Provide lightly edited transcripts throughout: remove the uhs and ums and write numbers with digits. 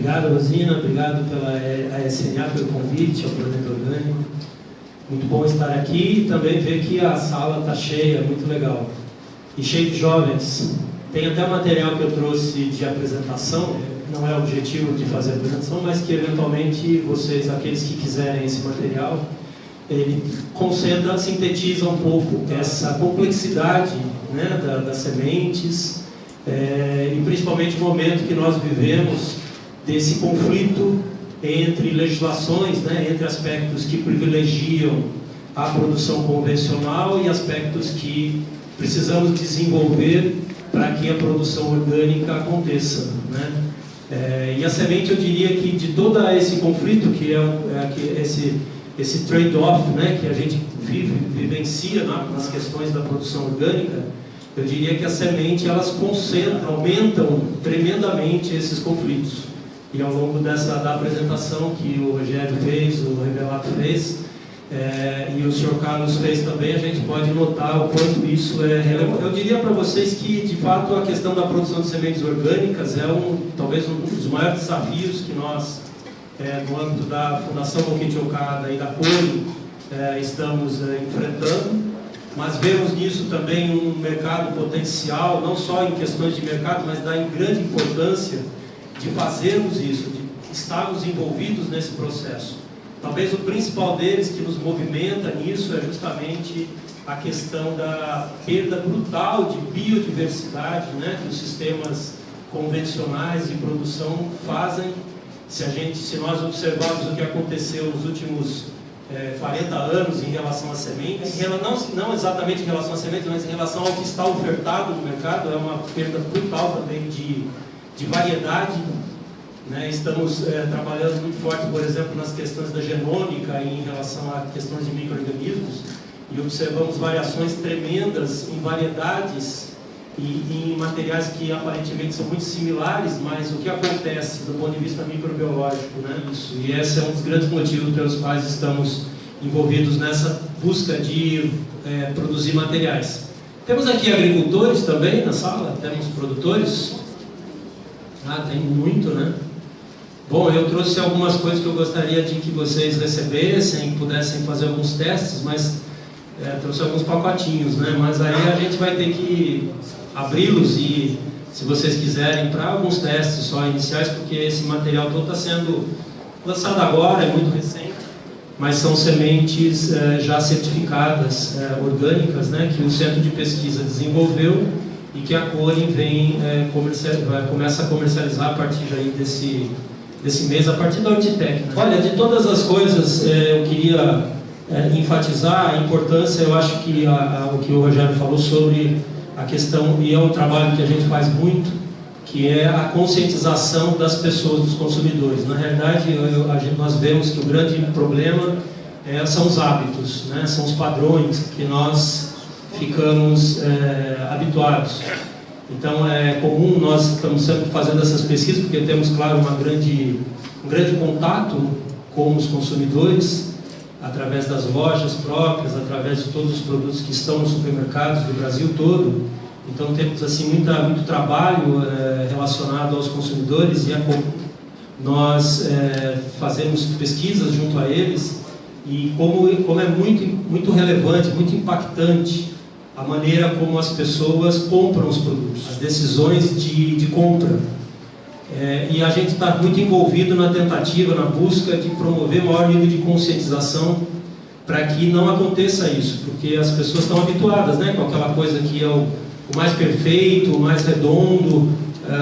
Obrigado, Rosina, obrigado pela SNA, pelo convite ao Planeta Orgânico. Muito bom estar aqui e também ver que a sala está cheia, muito legal. E cheio de jovens. Tem até material que eu trouxe de apresentação, não é o objetivo de fazer a apresentação, mas que eventualmente vocês, aqueles que quiserem esse material, ele concentra, sintetiza um pouco essa complexidade, né, das sementes, e principalmente o momento que nós vivemos desse conflito entre legislações, né, entre aspectos que privilegiam a produção convencional e aspectos que precisamos desenvolver para que a produção orgânica aconteça, né? E a semente, eu diria que de todo esse conflito, que é esse trade-off, né, que a gente vivencia nas questões da produção orgânica, eu diria que a semente, elas aumentam tremendamente esses conflitos. E ao longo da apresentação que o Rogério fez, o Revelato fez, e o Sr. Carlos fez também, a gente pode notar o quanto isso é relevante. Eu diria para vocês que, de fato, a questão da produção de sementes orgânicas é talvez um dos maiores desafios que nós, no âmbito da Fundação Mokichi Okada e da CORE, estamos enfrentando. Mas vemos nisso também um mercado potencial, não só em questões de mercado, mas da grande importância de fazermos isso, de estarmos envolvidos nesse processo. Talvez o principal deles que nos movimenta nisso é justamente a questão da perda brutal de biodiversidade, né, que os sistemas convencionais de produção fazem. Se nós observarmos o que aconteceu nos últimos 40 anos em relação às sementes, não exatamente em relação às sementes, mas em relação ao que está ofertado no mercado, é uma perda brutal também de variedade, né? Estamos trabalhando muito forte, por exemplo, nas questões da genômica em relação a questões de micro-organismos, e observamos variações tremendas em variedades e em materiais que aparentemente são muito similares, mas o que acontece do ponto de vista microbiológico, né? E esse é um dos grandes motivos pelos quais estamos envolvidos nessa busca de produzir materiais. Temos aqui agricultores também na sala, temos produtores. Tem muito, né? Bom, eu trouxe algumas coisas que eu gostaria de que vocês recebessem, pudessem fazer alguns testes, mas trouxe alguns pacotinhos, né? Mas aí a gente vai ter que abri-los e, se vocês quiserem, para alguns testes só iniciais, porque esse material todo está sendo lançado agora, é muito recente, mas são sementes já certificadas, orgânicas, né? Que o Centro de Pesquisa desenvolveu e que a CORE começa a comercializar a partir daí desse mês, a partir da Hortitec, né? Olha, de todas as coisas, eu queria enfatizar a importância, eu acho que o que o Rogério falou sobre a questão, e é um trabalho que a gente faz muito, que é a conscientização das pessoas, dos consumidores. Na realidade, nós vemos que o grande problema são os hábitos, né? São os padrões que nós ficamos habituados. Então é comum, nós estamos sempre fazendo essas pesquisas, porque temos, claro, um grande contato com os consumidores, através das lojas próprias, através de todos os produtos que estão nos supermercados do Brasil todo. Então temos assim muito trabalho relacionado aos consumidores, e é comum nós fazemos pesquisas junto a eles, e como é muito relevante, muito impactante a maneira como as pessoas compram os produtos, as decisões de compra. E a gente está muito envolvido na tentativa, na busca de promover maior nível de conscientização para que não aconteça isso, porque as pessoas estão habituadas, né, com aquela coisa que é o mais perfeito, o mais redondo.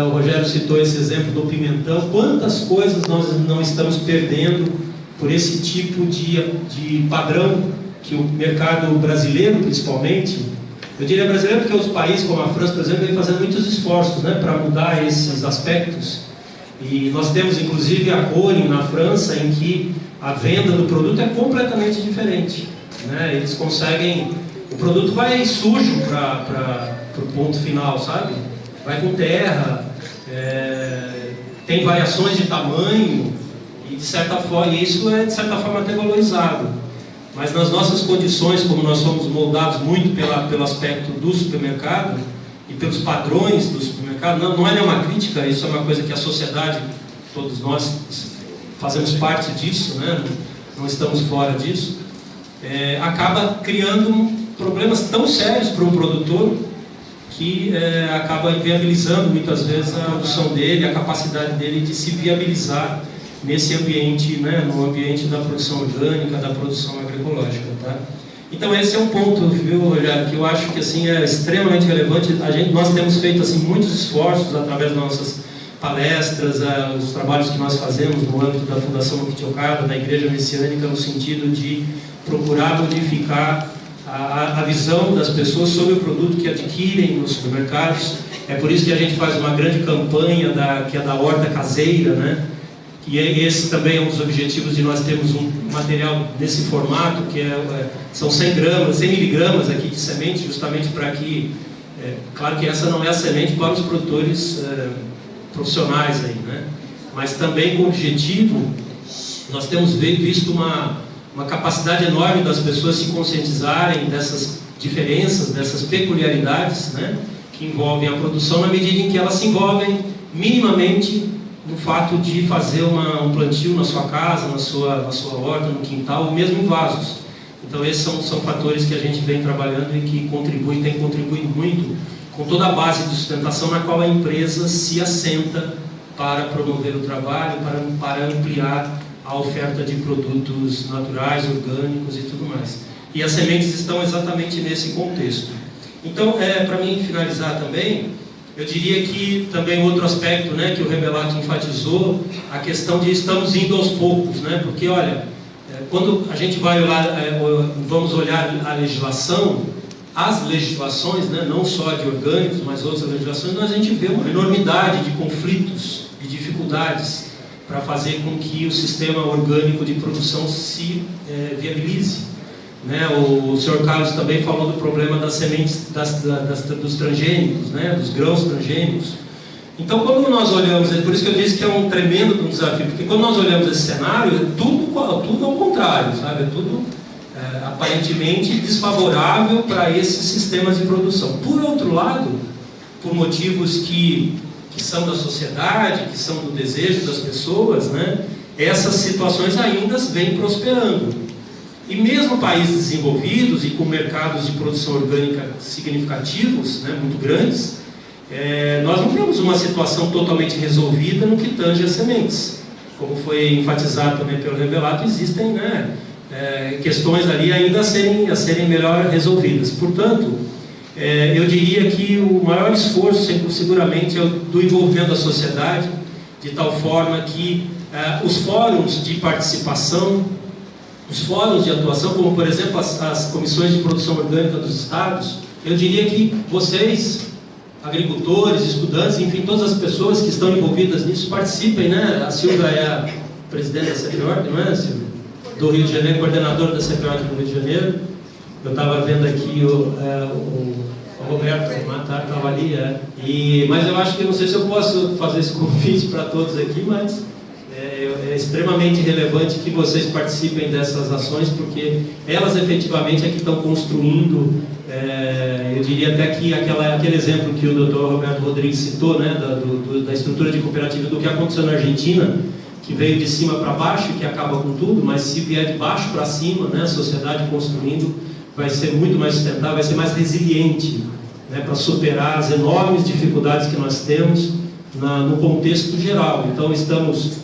O Rogério citou esse exemplo do pimentão. Quantas coisas nós não estamos perdendo por esse tipo de padrão que o mercado brasileiro, principalmente, eu diria brasileiro porque os países como a França, por exemplo, vem fazendo muitos esforços, né, para mudar esses aspectos. E nós temos inclusive a CORE na França, em que a venda do produto é completamente diferente, né? Eles conseguem, o produto vai sujo para o ponto final, sabe? Vai com terra, tem variações de tamanho, e de certa forma, isso é de certa forma até valorizado. Mas nas nossas condições, como nós somos moldados muito pelo aspecto do supermercado e pelos padrões do supermercado, não é nenhuma crítica, isso é uma coisa que a sociedade todos nós fazemos parte disso, né? Não estamos fora disso, acaba criando problemas tão sérios para um produtor que acaba inviabilizando muitas vezes a produção dele, a capacidade dele de se viabilizar nesse ambiente, né, no ambiente da produção orgânica, da produção agroecológica, tá? Então esse é um ponto, viu, que eu acho que assim é extremamente relevante. Nós temos feito assim muitos esforços através das nossas palestras, os trabalhos que nós fazemos no âmbito da Fundação Moquiti-Okada, da Igreja Messiânica, no sentido de procurar modificar a visão das pessoas sobre o produto que adquirem nos supermercados. É por isso que a gente faz uma grande campanha que é da horta caseira, né? E esse também é um dos objetivos de nós termos um material nesse formato, que são 100 gramas, 100 miligramas aqui de semente, justamente para que, claro que essa não é a semente para os produtores profissionais aí, né? Mas também com o objetivo, nós temos visto uma capacidade enorme das pessoas se conscientizarem dessas diferenças, dessas peculiaridades, né, que envolvem a produção, na medida em que elas se envolvem minimamente no fato de fazer um plantio na sua casa, na sua horta, no quintal, ou mesmo em vasos. Então esses são fatores que a gente vem trabalhando e que tem contribuído muito com toda a base de sustentação na qual a empresa se assenta para promover o trabalho, para ampliar a oferta de produtos naturais, orgânicos e tudo mais. E as sementes estão exatamente nesse contexto. Então, para mim finalizar também, eu diria que também outro aspecto, né, que o Rebelato enfatizou, a questão de estamos indo aos poucos, né, porque olha, quando a gente vai olhar, vamos olhar a legislação, as legislações, né, não só de orgânicos, mas outras legislações, a gente vê uma enormidade de conflitos, de dificuldades para fazer com que o sistema orgânico de produção se viabilize. Né? O Sr. Carlos também falou do problema das sementes, dos transgênicos, né? Dos grãos transgênicos. Então, quando nós olhamos, por isso que eu disse que é um tremendo desafio, porque quando nós olhamos esse cenário, é tudo ao contrário, sabe? É tudo aparentemente desfavorável para esses sistemas de produção. Por outro lado, por motivos que são da sociedade, que são do desejo das pessoas, né? Essas situações ainda vêm prosperando. E mesmo países desenvolvidos e com mercados de produção orgânica significativos, né, muito grandes, nós não temos uma situação totalmente resolvida no que tange as sementes. Como foi enfatizado também pelo Rebelato, existem, né, questões ali ainda a serem melhor resolvidas. Portanto, eu diria que o maior esforço seguramente é o do envolvimento da sociedade, de tal forma que os fóruns de participação, os fóruns de atuação, como por exemplo as comissões de produção orgânica dos estados, eu diria que vocês, agricultores, estudantes, enfim, todas as pessoas que estão envolvidas nisso, participem, né? A Silvia é a presidente da CPORG, não é, Silvia? Do Rio de Janeiro, coordenadora da CPORG do Rio de Janeiro. Eu estava vendo aqui o Roberto estava ali, mas eu acho que, não sei se eu posso fazer esse convite para todos aqui, mas é extremamente relevante que vocês participem dessas ações, porque elas efetivamente é que estão construindo, eu diria até que aquele exemplo que o Dr. Roberto Rodrigues citou, né, da estrutura de cooperativa, do que aconteceu na Argentina, que veio de cima para baixo, que acaba com tudo, mas se vier de baixo para cima, né, a sociedade construindo, vai ser muito mais sustentável, vai ser mais resiliente, né, para superar as enormes dificuldades que nós temos no contexto geral. Então estamos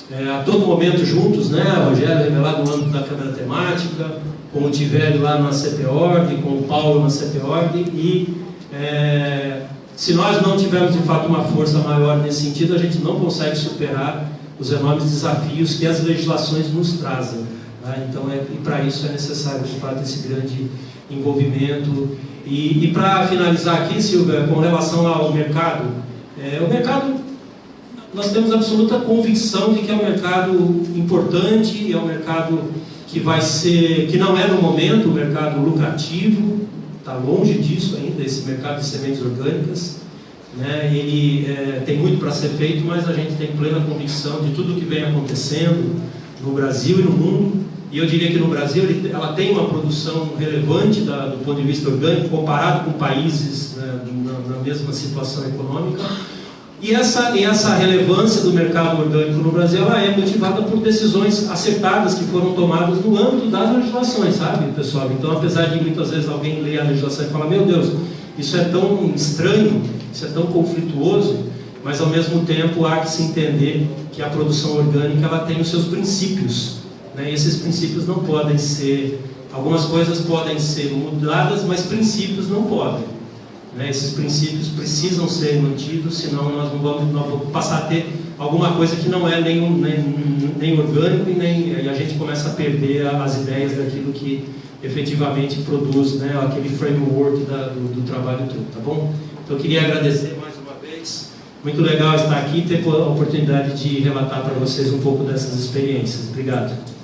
a todo momento juntos, né, Rogério Rebelato no âmbito da Câmara Temática, com o Tivério lá na CPORG, com o Paulo na CPORG, e se nós não tivermos de fato uma força maior nesse sentido, a gente não consegue superar os enormes desafios que as legislações nos trazem. Tá? Então, e para isso é necessário de fato esse grande envolvimento. E para finalizar aqui, Silvia, com relação ao mercado, o mercado, nós temos absoluta convicção de que é um mercado importante, é um mercado que que não é no momento um mercado lucrativo, está longe disso ainda, esse mercado de sementes orgânicas, né? Ele tem muito para ser feito, mas a gente tem plena convicção de tudo o que vem acontecendo no Brasil e no mundo. E eu diria que no Brasil ela tem uma produção relevante do ponto de vista orgânico, comparado com países, né, na mesma situação econômica. E essa relevância do mercado orgânico no Brasil, ela é motivada por decisões acertadas que foram tomadas no âmbito das legislações, sabe, pessoal? Então, apesar de muitas vezes alguém ler a legislação e falar, meu Deus, isso é tão estranho, isso é tão conflituoso, mas ao mesmo tempo há que se entender que a produção orgânica ela tem os seus princípios, né? E esses princípios não podem ser, algumas coisas podem ser mudadas, mas princípios não podem. Esses princípios precisam ser mantidos, senão nós vamos passar a ter alguma coisa que não é nem orgânico e a gente começa a perder as ideias daquilo que efetivamente produz, né, aquele framework do trabalho todo, tá bom? Então eu queria agradecer mais uma vez, muito legal estar aqui e ter a oportunidade de relatar para vocês um pouco dessas experiências. Obrigado.